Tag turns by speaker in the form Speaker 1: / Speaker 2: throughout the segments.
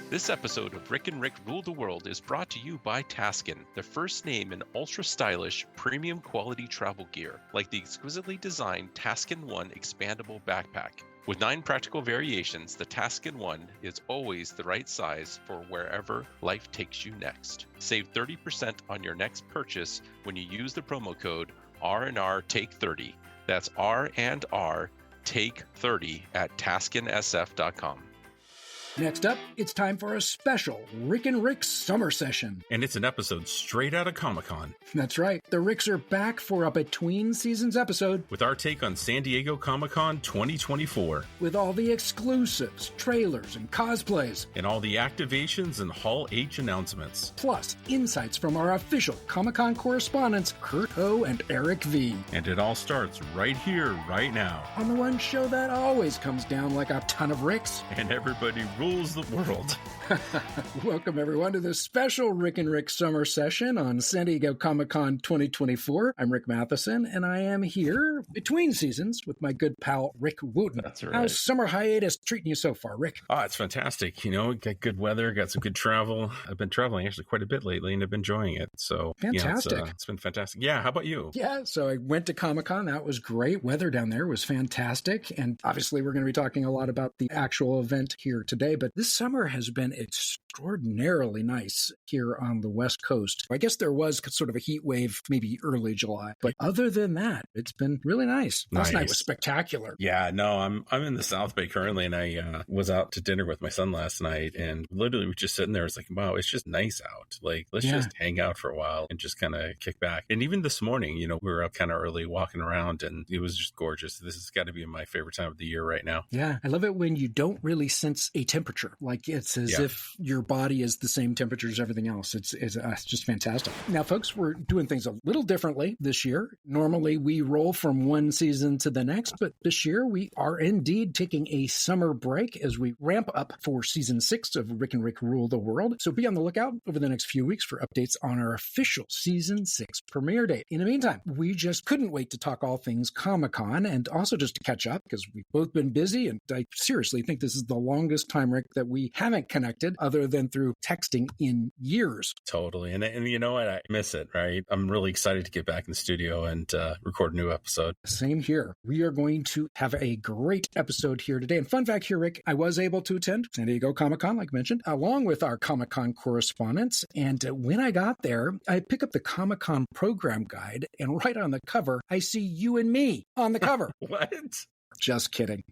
Speaker 1: This episode of Rick and Rick Rule the World is brought to you by Taskin, the first name in ultra-stylish, premium quality travel gear, like the exquisitely designed Taskin 1 expandable backpack. With 9 practical variations, the Taskin 1 is always the right size for wherever life takes you next. Save 30% on your next purchase when you use the promo code R&R Take 30. That's R&R Take 30 at taskinsf.com.
Speaker 2: Next up, it's time for a special Rick and Rick summer session.
Speaker 3: And it's an episode straight out of Comic-Con.
Speaker 2: That's right. The Ricks are back for a between seasons episode
Speaker 3: with our take on San Diego Comic-Con 2024.
Speaker 2: With all the exclusives, trailers, and cosplays.
Speaker 3: And all the activations and Hall H announcements.
Speaker 2: Plus, insights from our official Comic-Con correspondents, Kurt Ho and Eric V.
Speaker 3: And it all starts right here, right now.
Speaker 2: On the one show that always comes down like a ton of Ricks.
Speaker 3: And everybody rules the world.
Speaker 2: Welcome, everyone, to this special Rick and Rick summer session on San Diego Comic-Con 2024. I'm Rick Matheson, and I am here between seasons with my good pal, Rick Wooten.
Speaker 3: That's right.
Speaker 2: How's summer hiatus treating you so far, Rick?
Speaker 3: Oh, it's fantastic. You know, got good weather, got some good travel. I've been traveling actually quite a bit lately, and I've been enjoying it. So,
Speaker 2: fantastic.
Speaker 3: Yeah, it's been fantastic. Yeah, how about you?
Speaker 2: Yeah, so I went to Comic-Con. That was great. Weather down there was fantastic. And obviously, we're going to be talking a lot about the actual event here today, but this summer has been extraordinarily nice here on the West Coast. I guess there was sort of a heat wave maybe early July, but other than that, it's been really nice. Last night was spectacular.
Speaker 3: Yeah, no, I'm in the South Bay currently, and I was out to dinner with my son last night, and literally we were just sitting there. It's like, wow, it's just nice out. Like, let's just hang out for a while and just kind of kick back. And even this morning, you know, we were up kind of early walking around, and it was just gorgeous. This has got to be my favorite time of the year right now.
Speaker 2: Yeah, I love it when you don't really sense a temperature. Like, it's as if your body is the same temperature as everything else. It's just fantastic. Now, folks, we're doing things a little differently this year. Normally, we roll from one season to the next, but this year we are indeed taking a summer break as we ramp up for season 6 of Rick and Rick Rule the World. So be on the lookout over the next few weeks for updates on our official season 6 premiere date. In the meantime, we just couldn't wait to talk all things Comic-Con and also just to catch up because we've both been busy, and I seriously think this is the longest time, Rick, that we haven't connected other than through texting in years.
Speaker 3: Totally. And you know what? I miss it, right? I'm really excited to get back in the studio and record a new episode.
Speaker 2: Same here. We are going to have a great episode here today. And fun fact here, Rick, I was able to attend San Diego Comic-Con, like mentioned, along with our Comic-Con correspondents. And when I got there, I pick up the Comic-Con program guide, and right on the cover, I see you and me on the cover.
Speaker 3: What?
Speaker 2: Just kidding.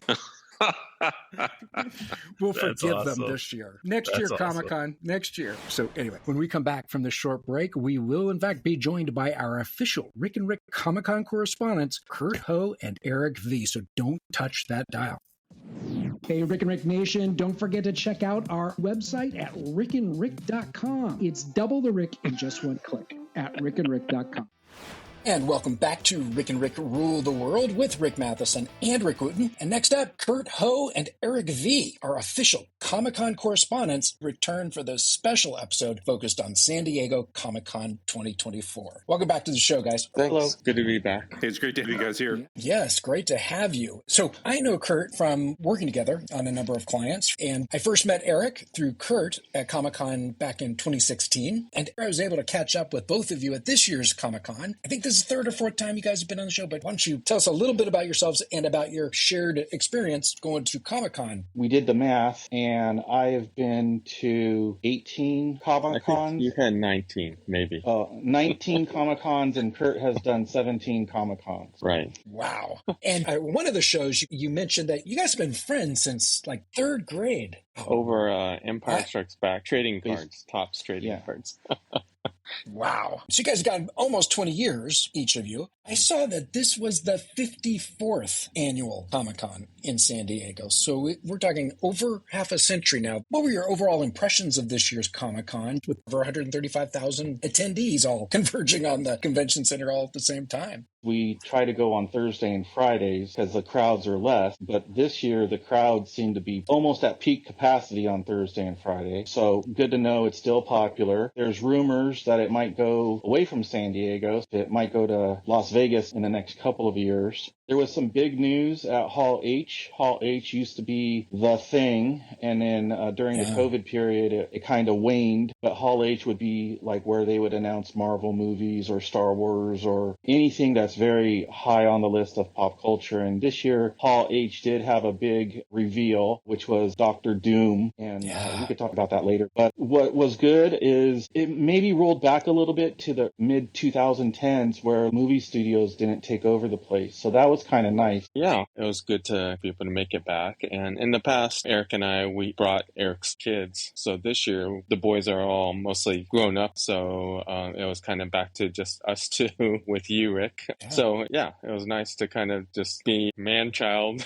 Speaker 2: We'll forgive them this year. Next year, Comic-Con, next year. So anyway, when we come back from this short break, we will in fact be joined by our official Rick and Rick Comic-Con correspondents, Kurt Ho and Eric V. So don't touch that dial. Hey, Rick and Rick Nation, don't forget to check out our website at rickandrick.com. It's double the Rick in just one click at rickandrick.com. And welcome back to Rick and Rick Rule the World with Rick Matheson and Rick Wooten. And next up, Kurt Ho and Eric V, our official Comic-Con correspondents, return for this special episode focused on San Diego Comic-Con 2024. Welcome back to the show, guys.
Speaker 4: Thanks.
Speaker 5: Hello.
Speaker 4: Good to be back.
Speaker 5: Hey, it's great to have you guys here.
Speaker 2: Yes, great to have you. So I know Kurt from working together on a number of clients, and I first met Eric through Kurt at Comic-Con back in 2016, and I was able to catch up with both of you at this year's Comic-Con. I think this is the third or fourth time you guys have been on the show, but why don't you tell us a little bit about yourselves and about your shared experience going to Comic-Con?
Speaker 6: We did the math, and I have been to 18 Comic-Cons.
Speaker 4: You had 19, maybe.
Speaker 6: 19 Comic-Cons, and Kurt has done 17 Comic-Cons.
Speaker 4: Right.
Speaker 2: Wow. And one of the shows, you mentioned that you guys have been friends since like third grade.
Speaker 4: Over Empire Strikes Back, trading cards, Topps trading cards.
Speaker 2: Wow. So you guys got almost 20 years, each of you. I saw that this was the 54th annual Comic-Con in San Diego. So we're talking over half a century now. What were your overall impressions of this year's Comic-Con with over 135,000 attendees all converging on the convention center all at the same time?
Speaker 6: We try to go on Thursday and Fridays because the crowds are less, but this year the crowds seem to be almost at peak capacity on Thursday and Friday. So good to know it's still popular. There's rumors that it might go away from San Diego. It might go to Las Vegas in the next couple of years. There was some big news at Hall H. Hall H used to be the thing, and then during the COVID period, it kind of waned. But Hall H would be like where they would announce Marvel movies or Star Wars or anything that's very high on the list of pop culture. And this year, Hall H did have a big reveal, which was Doctor Doom, and we could talk about that later. But what was good is it maybe rolled back a little bit to the mid 2010s where movie studios didn't take over the place. So that was kind of nice.
Speaker 4: Yeah, it was good to be able to make it back. And in the past, Eric and I, we brought Eric's kids. So this year, the boys are all mostly grown up. So it was kind of back to just us two with you, Rick. Yeah. So yeah, it was nice to kind of just be man-child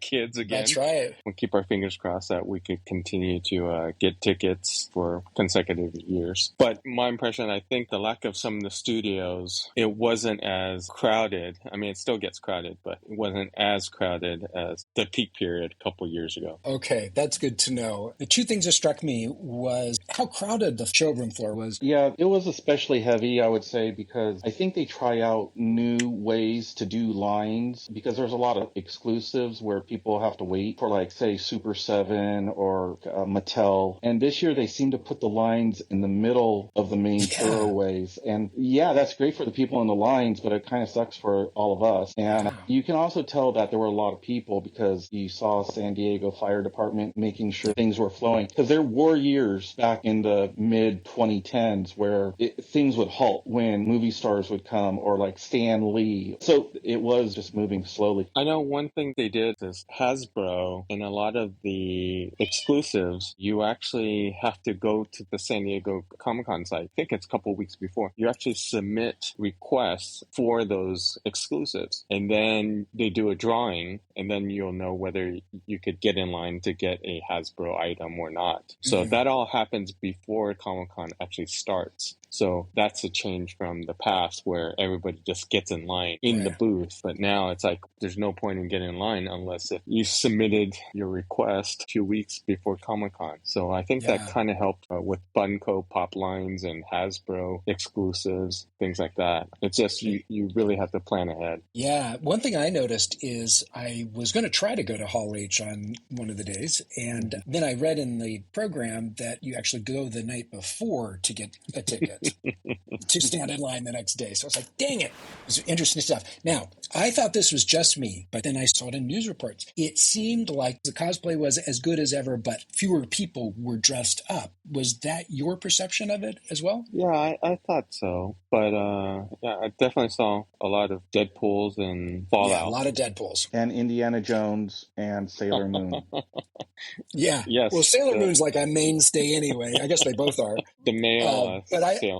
Speaker 4: kids again.
Speaker 2: That's right.
Speaker 4: We'll keep our fingers crossed that we could continue to get tickets for consecutive years. But my impression, I think the lack of some of the studios, it wasn't as crowded. I mean, it still gets crowded, but it wasn't as crowded as the peak period a couple years ago.
Speaker 2: Okay, that's good to know. The two things that struck me was how crowded the showroom floor was.
Speaker 6: Yeah, it was especially heavy, I would say, because I think they try out new ways to do lines, because there's a lot of exclusives where people have to wait for, like, say, Super 7 or Mattel. And this year they seem to put the lines in the middle of the main thoroughways. And yeah, that's great for the people in the lines, but it kind of sucks for all of us. And you can also tell that there were a lot of people because you saw San Diego Fire Department making sure things were flowing. Because there were years back in the mid 2010s where things would halt when movie stars would come, or like Stan Lee. So it was just moving slowly.
Speaker 4: I know one thing they did is Hasbro, and a lot of the exclusives, you actually have to go to the San Diego Comic-Con site. I think it's a couple of weeks before. You actually submit requests for those exclusives, and then they do a drawing, and then you'll know whether you could get in line to get a Hasbro item or not. So that all happens before Comic-Con actually starts. So that's a change from the past where everybody just gets in line in the booth. But now it's like there's no point in getting in line unless if you submitted your request 2 weeks before Comic-Con. So I think that kind of helped with Funko pop lines and Hasbro exclusives, things like that. It's just you really have to plan ahead.
Speaker 2: Yeah. One thing I noticed is I was going to try to go to Hall H on one of the days. And then I read in the program that you actually go the night before to get a ticket. To stand in line the next day. So I was like, dang it. It was interesting stuff. Now, I thought this was just me, but then I saw it in news reports. It seemed like the cosplay was as good as ever, but fewer people were dressed up. Was that your perception of it as well?
Speaker 4: Yeah, I thought so. But yeah, I definitely saw a lot of Deadpools and Fallout.
Speaker 2: Yeah, a lot of Deadpools.
Speaker 6: And Indiana Jones and Sailor Moon.
Speaker 2: Yeah.
Speaker 4: Yes.
Speaker 2: Well, Sailor Moon's like a mainstay anyway. I guess they both are.
Speaker 4: The male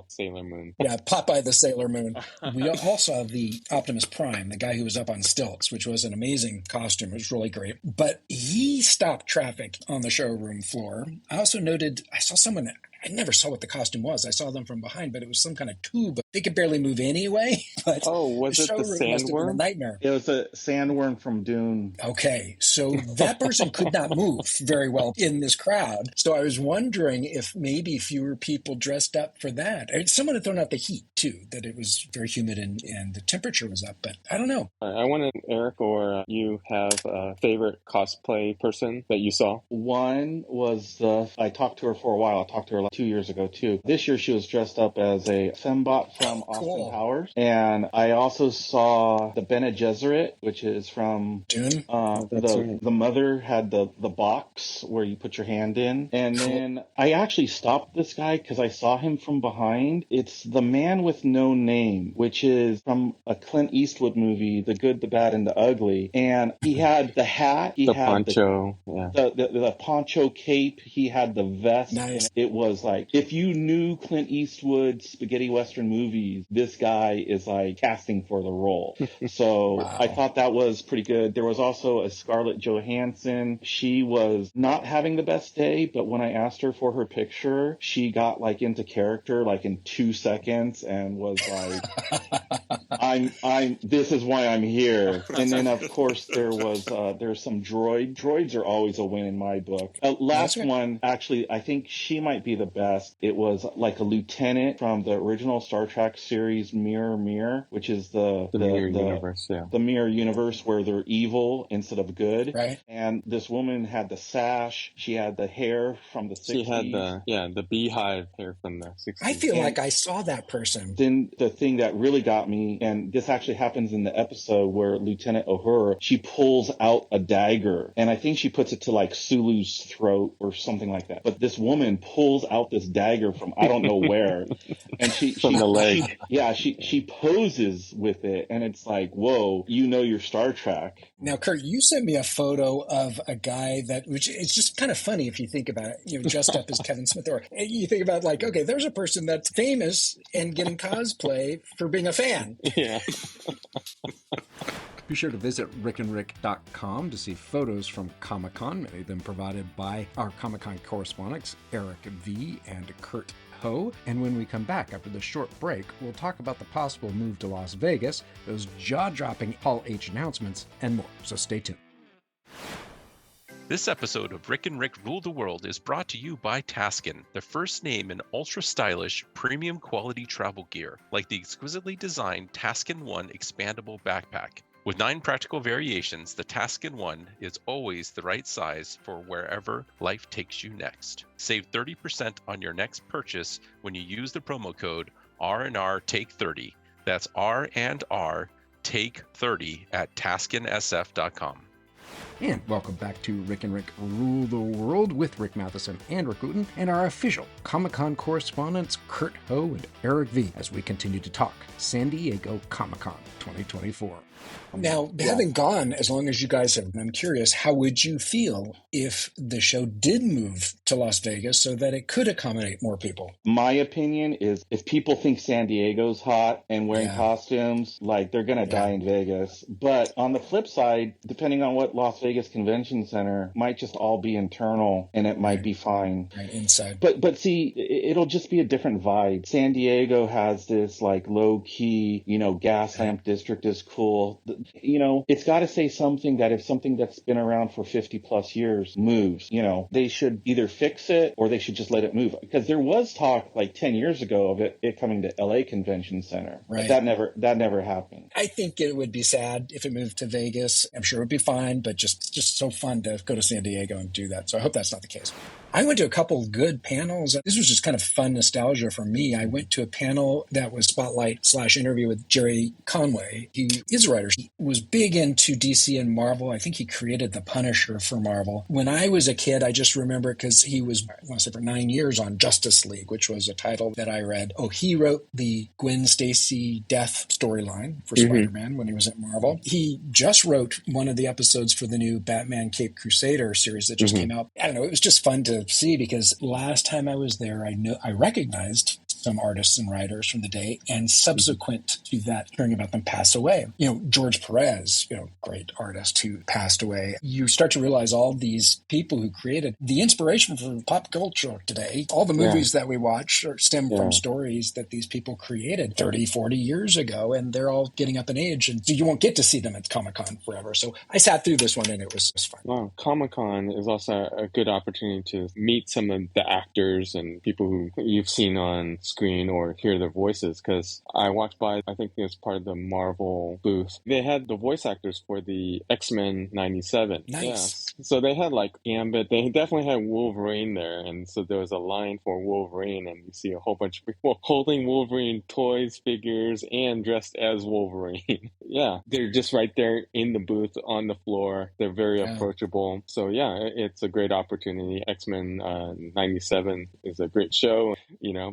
Speaker 4: Sailor Moon.
Speaker 2: Yeah, Popeye the Sailor Moon. We all saw the Optimus Prime, the guy who was up on stilts, which was an amazing costume. It was really great. But he stopped traffic on the showroom floor. I also noted, I saw someone, I never saw what the costume was. I saw them from behind, but it was some kind of tube. They could barely move anyway. But
Speaker 4: was it the sandworm?
Speaker 2: A nightmare.
Speaker 6: It was a sandworm from Dune.
Speaker 2: Okay, so that person could not move very well in this crowd. So I was wondering if maybe fewer people dressed up for that. Someone had thrown out the heat, too, that it was very humid and the temperature was up. But I don't know.
Speaker 4: I wanted Eric or you have a favorite cosplay person that you saw?
Speaker 6: One was, I talked to her for a while. I talked to her like 2 years ago, too. This year she was dressed up as a Fembot from Austin Powers. And I also saw the Bene Gesserit, which is from
Speaker 2: Dune.
Speaker 6: The mother had the box where you put your hand in. And then I actually stopped this guy because I saw him from behind. It's the Man with No Name, which is from a Clint Eastwood movie, The Good, the Bad, and the Ugly. And he had the hat. He had
Speaker 4: poncho.
Speaker 6: The poncho cape. He had the vest.
Speaker 2: Nice.
Speaker 6: It was like, if you knew Clint Eastwood spaghetti western movies, this guy is like casting for the role. So I thought that was pretty good. There was also a Scarlett Johansson. She was not having the best day, but when I asked her for her picture, she got like into character like in 2 seconds and was like, This is why I'm here. And then of course there's some droids are always a win in my book. Last one, actually, I think she might be the best. It was like a lieutenant from the original Star Trek series Mirror, which is the Mirror Universe, the Mirror Universe where they're evil instead of good.
Speaker 2: Right.
Speaker 6: And this woman had the sash. She had the hair from the 60s. She had
Speaker 4: the beehive hair from the 60s.
Speaker 2: I feel like I saw that person.
Speaker 6: Then the thing that really got me, and this actually happens in the episode where Lieutenant Uhura, she pulls out a dagger, and I think she puts it to like Sulu's throat or something like that. But this woman pulls out this dagger from I don't know where, and she
Speaker 4: the leg.
Speaker 6: She poses with it, and it's like, whoa, you know your Star Trek.
Speaker 2: Now, Kurt, you sent me a photo of a guy which it's just kind of funny if you think about it, dressed up as Kevin Smith, or you think about like, okay, there's a person that's famous and getting cosplay for being a fan.
Speaker 4: Yeah.
Speaker 2: Be sure to visit rickandrick.com to see photos from Comic-Con, many of them provided by our Comic-Con correspondents, Eric V and Kurt Ho. And when we come back after this short break, we'll talk about the possible move to Las Vegas, those jaw-dropping Hall H announcements, and more. So stay tuned.
Speaker 1: This episode of Rick and Rick Rule the World is brought to you by Taskin, the first name in ultra-stylish, premium quality travel gear, like the exquisitely designed Taskin 1 expandable backpack. With 9 practical variations, the Taskin 1 is always the right size for wherever life takes you next. Save 30% on your next purchase when you use the promo code R&R Take 30. That's R&R Take 30 at taskinsf.com.
Speaker 2: And welcome back to Rick and Rick Rule the World with Rick Matheson and Rick Wooten and our official Comic-Con correspondents Kurt Ho and Eric V as we continue to talk San Diego Comic-Con 2024. Now, having gone as long as you guys have, I'm curious, how would you feel if the show did move to Las Vegas so that it could accommodate more people?
Speaker 6: My opinion is if people think San Diego's hot and wearing costumes, like they're going to die in Vegas. But on the flip side, depending on what Las Vegas Convention Center, might just all be internal and it might be fine.
Speaker 2: Right, inside.
Speaker 6: But see, it'll just be a different vibe. San Diego has this like low key, gas lamp district is cool. It's got to say something that if something that's been around for 50 plus years moves, they should either fix it or they should just let it move. Because there was talk like 10 years ago of it coming to LA Convention Center.
Speaker 2: Right.
Speaker 6: But that never happened.
Speaker 2: I think it would be sad if it moved to Vegas. I'm sure it would be fine, but just so fun to go to San Diego and do that. So I hope that's not the case. I went to a couple of good panels. This was just kind of fun nostalgia for me. I went to a panel that was spotlight/interview with Jerry Conway. He is a writer. He was big into DC and Marvel. I think he created the Punisher for Marvel. When I was a kid, I just remember because he was, I want to say for 9 years on Justice League, which was a title that I read. Oh, he wrote the Gwen Stacy death storyline for Spider-Man when he was at Marvel. He just wrote one of the episodes for the new Batman Caped Crusader series that just came out. I don't know. It was just fun to see because last time I was there, I recognized some artists and writers from the day, and subsequent to that, hearing about them pass away. George Perez, great artist who passed away. You start to realize all these people who created the inspiration for pop culture today. All the movies that we watch stem from stories that these people created 30, 40 years ago, and they're all getting up in age, and so you won't get to see them at Comic-Con forever. So I sat through this one, and it was fun.
Speaker 4: Well, Comic-Con is also a good opportunity to meet some of the actors and people who you've seen on screen or hear their voices, because I walked by, I think it was part of the Marvel booth. They had the voice actors for the X-Men 97.
Speaker 2: Nice.
Speaker 4: Yeah. So they had like Gambit. They definitely had Wolverine there. And so there was a line for Wolverine, and you see a whole bunch of people holding Wolverine toys, figures, and dressed as Wolverine. Yeah. They're just right there in the booth on the floor. They're very approachable. So yeah, it's a great opportunity. X-Men 97 is a great show.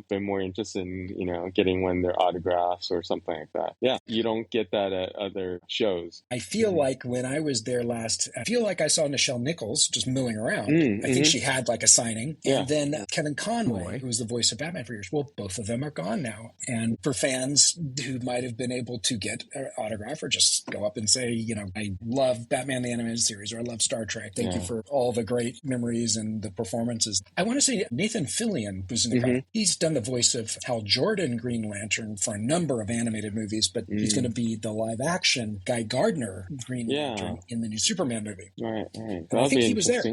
Speaker 4: Been more interested in, getting one of their autographs or something like that. Yeah. You don't get that at other shows.
Speaker 2: I feel like when I was there last, I feel like I saw Nichelle Nichols just milling around. I think she had like a signing. Yeah. And then Kevin Conroy, who was the voice of Batman for years. Well, both of them are gone now. And for fans who might have been able to get an autograph or just go up and say, I love Batman the Animated Series, or I love Star Trek. Thank you for all the great memories and the performances. I want to say Nathan Fillion, who's in the crowd. He's done the voice of Hal Jordan Green Lantern for a number of animated movies, but he's going to be the live-action Guy Gardner Green Lantern in the new Superman movie.
Speaker 4: Right.
Speaker 2: And I think he was there.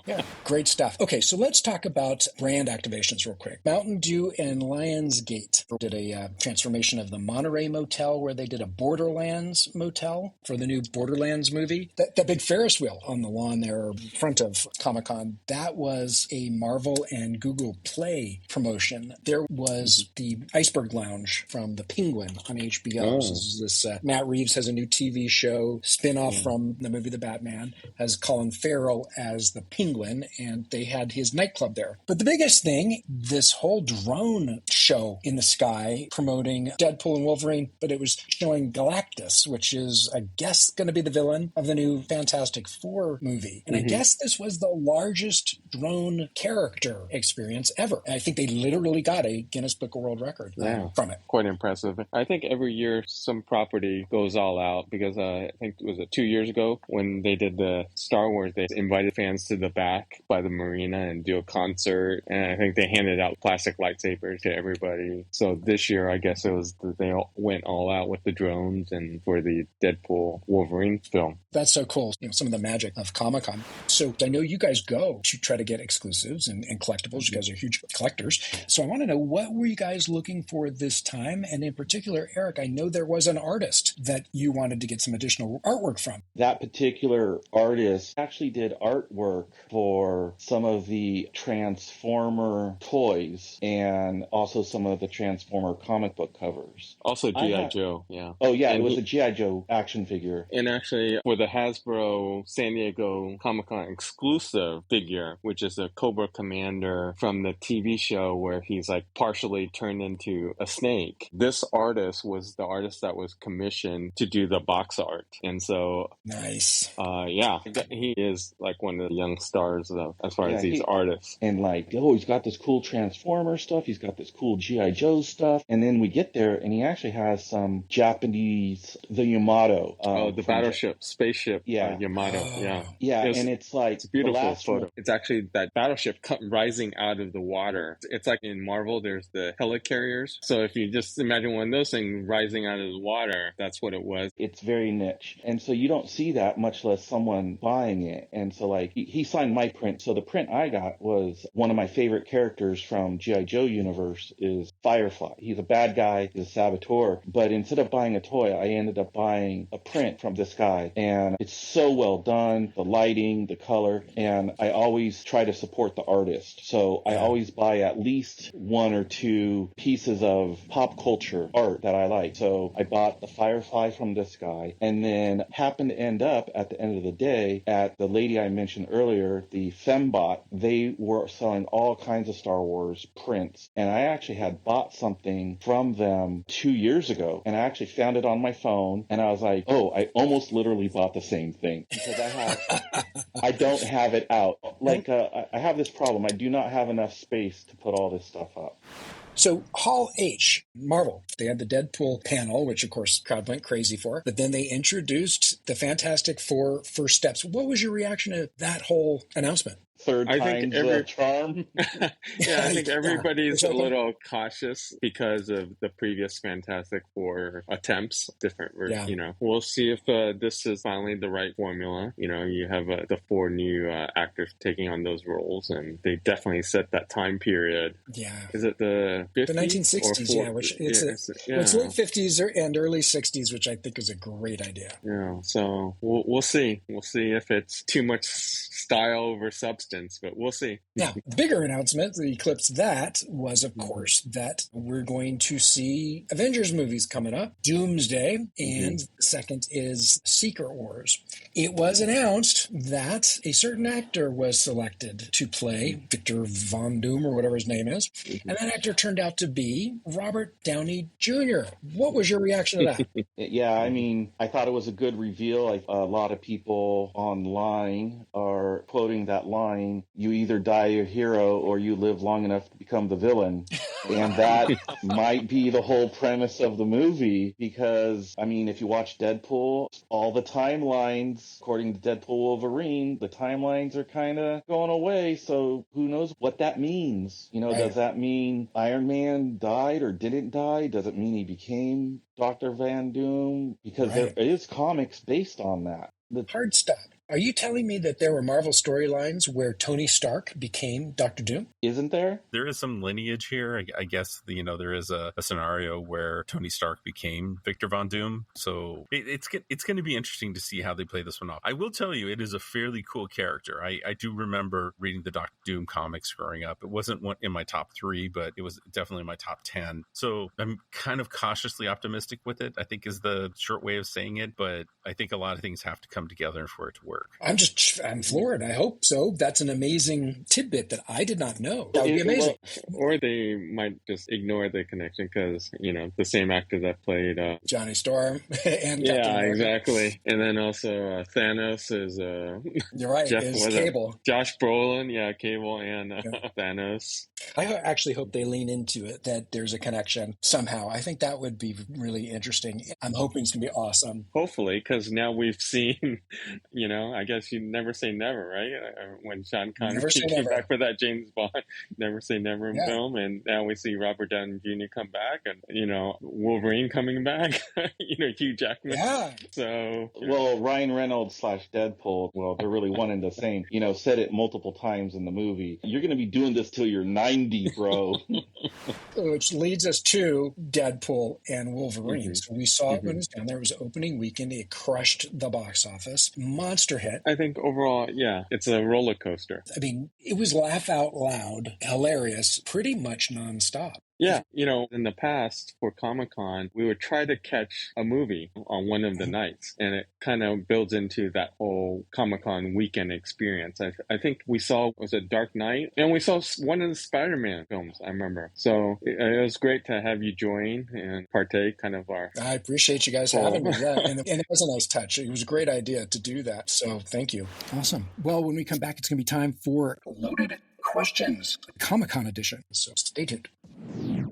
Speaker 2: Yeah, great stuff. Okay, so let's talk about brand activations real quick. Mountain Dew and Lionsgate did a transformation of the Monterey Motel where they did a Borderlands motel for the new Borderlands movie. That big Ferris wheel on the lawn there in front of Comic-Con, that was a Marvel and Google Play promotion. There was the Iceberg Lounge from The Penguin on HBO. So this Matt Reeves has a new TV show spin-off from the movie The Batman, has Colin Farrell as the Penguin, and they had his nightclub there. But the biggest thing, this whole drone show in the sky promoting Deadpool and Wolverine, but it was showing Galactus, which is, I guess, going to be the villain of the new Fantastic Four movie. And I guess this was the largest drone character experience ever. And I think they literally got a Guinness Book of World Record from it.
Speaker 4: Quite impressive. I think every year some property goes all out because I think, was it 2 years ago when they did the Star Wars, they invited fans to the back by the marina and do a concert. And I think they handed out plastic lightsabers to everybody. So this year, I guess it was they went all out with the drones and for the Deadpool Wolverine film.
Speaker 2: That's so cool. Some of the magic of Comic-Con. So I know you guys go to try to get exclusives and collectibles. You guys are huge collectors. So I want to know, what were you guys looking for this time? And in particular, Eric, I know there was an artist that you wanted to get some additional artwork from.
Speaker 6: That particular artist actually did artwork for some of the Transformer toys and also some of the Transformer comic book covers.
Speaker 4: Also G.I. Joe, yeah.
Speaker 6: Oh, yeah, and it was a G.I. Joe action figure.
Speaker 4: And actually, for the Hasbro San Diego Comic-Con exclusive figure, which is a Cobra Commander from the TV show where he's like partially turned into a snake. This artist was the artist that was commissioned to do the box art. And so,
Speaker 2: nice.
Speaker 4: He is like one of the young stars as far as these artists.
Speaker 6: And like, he's got this cool Transformer stuff. He's got this cool G.I. Joe stuff. And then we get there and he actually has some Japanese, the Yamato.
Speaker 4: The battleship, spaceship, Yamato.
Speaker 6: And it's like,
Speaker 4: it's a beautiful photo. It's actually that battleship rising out of the water. It's like in Marvel, there's the helicarriers. So if you just imagine one of those things rising out of the water, that's what it was.
Speaker 6: It's very niche. And so you don't see that, much less someone buying it. And so like, he signed my print. So the print I got was one of my favorite characters from G.I. Joe universe is Firefly. He's a bad guy. He's a saboteur. But instead of buying a toy, I ended up buying a print from this guy. And it's so well done. The lighting, the color. And I always try to support the artist. So I always buy at least one or two pieces of pop culture art that I like. So I bought the Firefly from this guy and then happened to end up at the end of the day at the lady I mentioned earlier, the Fembot. They were selling all kinds of Star Wars prints. And I actually had bought something from them 2 years ago. And I actually found it on my phone. And I was like, I almost literally bought the same thing because I don't have it out. Like, I have this problem. I do not have enough space to put all this stuff up.
Speaker 2: So Hall H, Marvel, they had the Deadpool panel, which of course crowd went crazy for, but then they introduced the Fantastic Four First Steps. What was your reaction to that whole announcement?
Speaker 6: Third time's a charm.
Speaker 4: I think everybody's a little cautious because of the previous Fantastic Four attempts. We'll see if this is finally the right formula. You have the four new actors taking on those roles, and they definitely set that time period.
Speaker 2: Yeah.
Speaker 4: Is it the 50s?
Speaker 2: The 1960s, it's late 50s and early 60s, which I think is a great idea.
Speaker 4: Yeah, so we'll see. We'll see if it's too much style over substance, but we'll see.
Speaker 2: Now, the bigger announcement that eclipsed that was, of course, that we're going to see Avengers movies coming up, Doomsday, and second is Secret Wars. It was announced that a certain actor was selected to play Victor Von Doom, or whatever his name is, and that actor turned out to be Robert Downey Jr. What was your reaction to that?
Speaker 6: Yeah, I mean, I thought it was a good reveal. A lot of people online are quoting that line going, you either die a hero or you live long enough to become the villain. And that might be the whole premise of the movie, because, I mean, if you watch Deadpool, all the timelines, according to Deadpool Wolverine, the timelines are kind of going away, so who knows what that means? You know,
Speaker 2: Right.
Speaker 6: Does that mean Iron Man died or didn't die? Does it mean he became Dr. Van Doom? Because
Speaker 2: Right.
Speaker 6: there is comics based on that.
Speaker 2: Hard stop. Are you telling me that there were Marvel storylines where Tony Stark became Dr. Doom?
Speaker 6: Isn't there?
Speaker 3: There is some lineage here. I guess, there is a scenario where Tony Stark became Victor Von Doom. So it's going to be interesting to see how they play this one off. I will tell you, it is a fairly cool character. I do remember reading the Dr. Doom comics growing up. It wasn't one in my top 3, but it was definitely in my top 10. So I'm kind of cautiously optimistic with it, I think is the short way of saying it. But I think a lot of things have to come together for it to work.
Speaker 2: I'm floored. I hope so. That's an amazing tidbit that I did not know. That would be amazing.
Speaker 4: Or they might just ignore the connection because, the same actor that played...
Speaker 2: Johnny Storm and
Speaker 4: yeah,
Speaker 2: Captain America.
Speaker 4: Exactly. And then also Thanos is...
Speaker 2: You're right, is Cable.
Speaker 4: Josh Brolin, Cable and Thanos.
Speaker 2: I actually hope they lean into it, that there's a connection somehow. I think that would be really interesting. I'm hoping it's going to be awesome.
Speaker 4: Hopefully, because now we've seen, I guess you never say never, right? When Sean Connery came back for that James Bond, never say never in film. And now we see Robert Downey Jr. come back and, Wolverine coming back, Hugh Jackman.
Speaker 2: Yeah.
Speaker 4: So.
Speaker 6: Well, Ryan Reynolds / Deadpool, well, they're really one and the same, said it multiple times in the movie. You're going to be doing this till you're 90, bro.
Speaker 2: Which leads us to Deadpool and Wolverine. Mm-hmm. So we saw it when it was down there. It was opening weekend. It crushed the box office. Monster hit.
Speaker 4: I think overall, it's a roller coaster.
Speaker 2: I mean, it was laugh out loud, hilarious, pretty much nonstop.
Speaker 4: Yeah, in the past for Comic-Con, we would try to catch a movie on one of the nights, and it kind of builds into that whole Comic-Con weekend experience. I think we saw, was it Dark Knight? And we saw one of the Spider-Man films, I remember. So it was great to have you join and partake kind of our...
Speaker 2: I appreciate you guys having me. Yeah, and it was a nice touch. It was a great idea to do that. So thank you. Awesome. Well, when we come back, it's going to be time for Loaded Questions, Comic-Con edition. So stay tuned.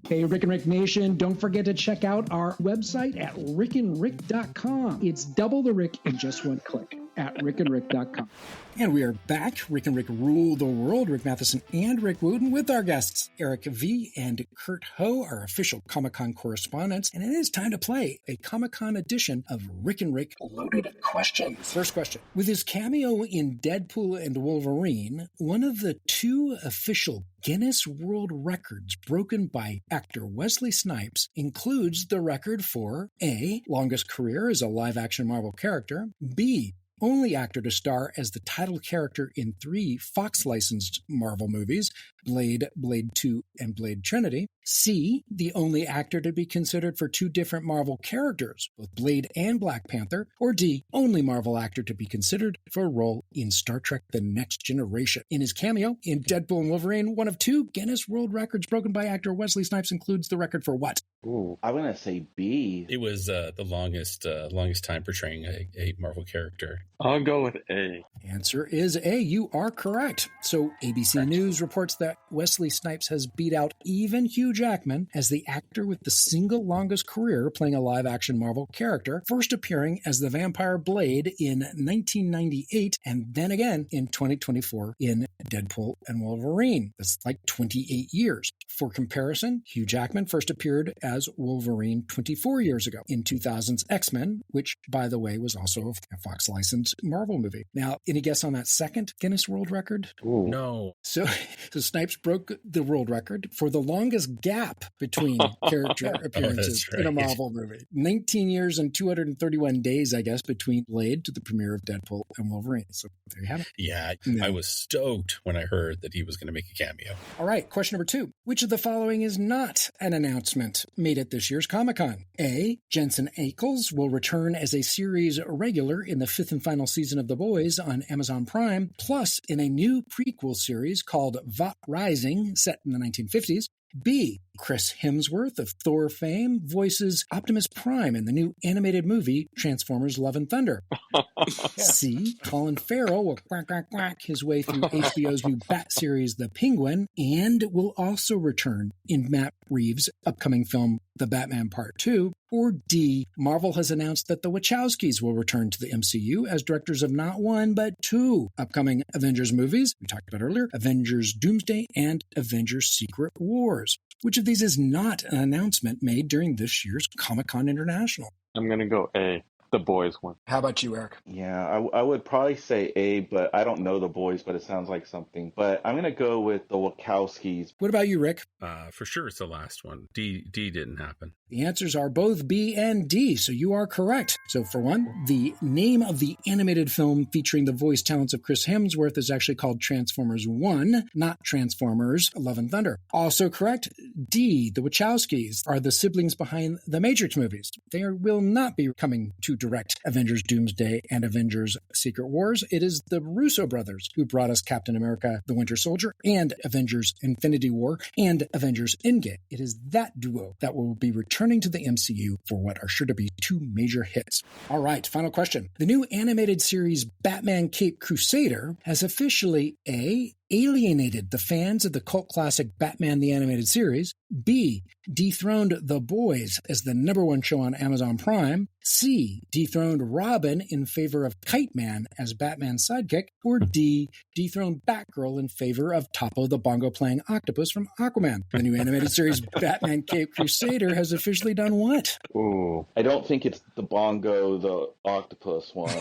Speaker 5: Hey, Rick and Rick Nation, don't forget to check out our website at rickandrick.com. It's double the Rick in just one click at rickandrick.com.
Speaker 2: And we are back. Rick and Rick rule the world. Rick Matheson and Rick Wooten with our guests, Eric V and Kurt Ho, our official Comic-Con correspondents. And it is time to play a Comic-Con edition of Rick and Rick Loaded Questions. First question. With his cameo in Deadpool and Wolverine, one of the 2 official Guinness World Records broken by actor Wesley Snipes includes the record for A, longest career as a live-action Marvel character, B, only actor to star as the title character in 3 Fox-licensed Marvel movies, Blade, Blade 2, and Blade Trinity. C, the only actor to be considered for 2 different Marvel characters, both Blade and Black Panther. Or D, only Marvel actor to be considered for a role in Star Trek The Next Generation. In his cameo in Deadpool and Wolverine, one of 2 Guinness World Records broken by actor Wesley Snipes includes the record for what?
Speaker 6: Ooh, I'm going to say B.
Speaker 3: It was the longest time portraying a Marvel character.
Speaker 4: I'll go with A.
Speaker 2: Answer is A. You are correct. So ABC News reports that Wesley Snipes has beat out even Hugh Jackman as the actor with the single longest career playing a live-action Marvel character, first appearing as the vampire Blade in 1998 and then again in 2024 in Deadpool and Wolverine. That's like 28 years. For comparison, Hugh Jackman first appeared as Wolverine 24 years ago in 2000's X-Men, which, by the way, was also a Fox-licensed Marvel movie. Now, any guess on that second Guinness World Record?
Speaker 3: Ooh. No.
Speaker 2: So Snipes broke the world record for the longest gap between character appearances in a Marvel movie. 19 years and 231 days, I guess, between Blade to the premiere of Deadpool and Wolverine. So there you have it.
Speaker 3: Yeah, I was stoked when I heard that he was going to make a cameo.
Speaker 2: All right, question number 2. Which of the following is not an announcement made at this year's Comic-Con? A, Jensen Ackles will return as a series regular in the 5th and final season of The Boys on Amazon Prime, plus in a new prequel series called Vought Rising, set in the 1950s. B, Chris Hemsworth of Thor fame voices Optimus Prime in the new animated movie Transformers Love and Thunder. C. Colin Farrell will quack, quack, quack his way through HBO's new Bat series The Penguin and will also return in Matt Reeves' upcoming film The Batman Part 2. Or D. Marvel has announced that the Wachowskis will return to the MCU as directors of not one, but two upcoming Avengers movies we talked about earlier, Avengers Doomsday and Avengers Secret Wars. Which of these is not an announcement made during this year's Comic-Con International?
Speaker 4: I'm going to go A, the boys one.
Speaker 2: How about you, Eric?
Speaker 6: Yeah, I would probably say A, but I don't know the boys, but it sounds like something. But I'm going to go with the Wachowskis.
Speaker 2: What about you, Rick?
Speaker 3: For sure it's the last one. D didn't happen.
Speaker 2: The answers are both B and D, so you are correct. So for one, the name of the animated film featuring the voice talents of Chris Hemsworth is actually called Transformers 1, not Transformers Love and Thunder. Also correct, D, the Wachowskis are the siblings behind the Matrix movies. They will not be coming to direct Avengers Doomsday and Avengers Secret Wars. It is the Russo brothers who brought us Captain America, the Winter Soldier, and Avengers Infinity War, and Avengers Endgame. It is that duo that will be returning to the MCU for what are sure to be two major hits. All right, final question. The new animated series Batman Caped Crusader has officially A, alienated the fans of the cult classic Batman the Animated Series, B, dethroned The Boys as the #1 show on Amazon Prime, C, dethroned Robin in favor of Kite Man as Batman's sidekick, or D, dethroned Batgirl in favor of Topo the bongo-playing octopus from Aquaman. The new animated series Batman Caped Crusader has officially done what?
Speaker 4: Ooh.
Speaker 6: I don't think it's the bongo, the octopus one.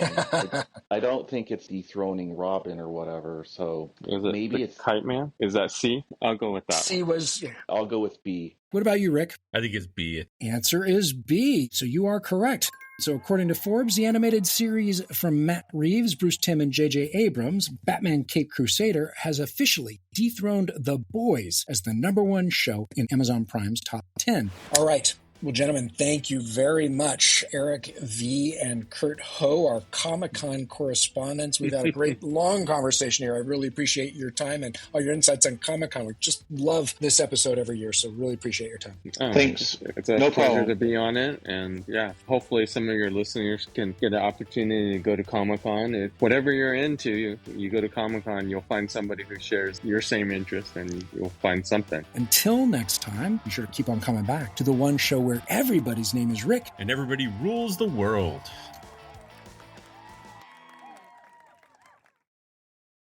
Speaker 6: I don't think it's dethroning Robin or whatever, so maybe it's
Speaker 4: Kite Man. Is that C? I'll go with that.
Speaker 2: C was...
Speaker 6: I'll go with B.
Speaker 2: What about you, Rick?
Speaker 3: I think it's B.
Speaker 2: Answer is B, so you are correct. So according to Forbes, the animated series from Matt Reeves, Bruce Timm, and J.J. Abrams, Batman Caped Crusader, has officially dethroned The Boys as the #1 show in Amazon Prime's top 10. All right. Well, gentlemen, thank you very much. Eric V. and Kurt Ho, our Comic-Con correspondents. We've had a great long conversation here. I really appreciate your time and all your insights on Comic-Con. We just love this episode every year, so really appreciate your time.
Speaker 6: Thanks.
Speaker 4: It's a pleasure to be on it. And yeah, hopefully some of your listeners can get an opportunity to go to Comic-Con. Whatever you're into, you go to Comic-Con, you'll find somebody who shares your same interest and you'll find something.
Speaker 2: Until next time, be sure to keep on coming back to the one show where everybody's name is Rick.
Speaker 3: And everybody rules the world.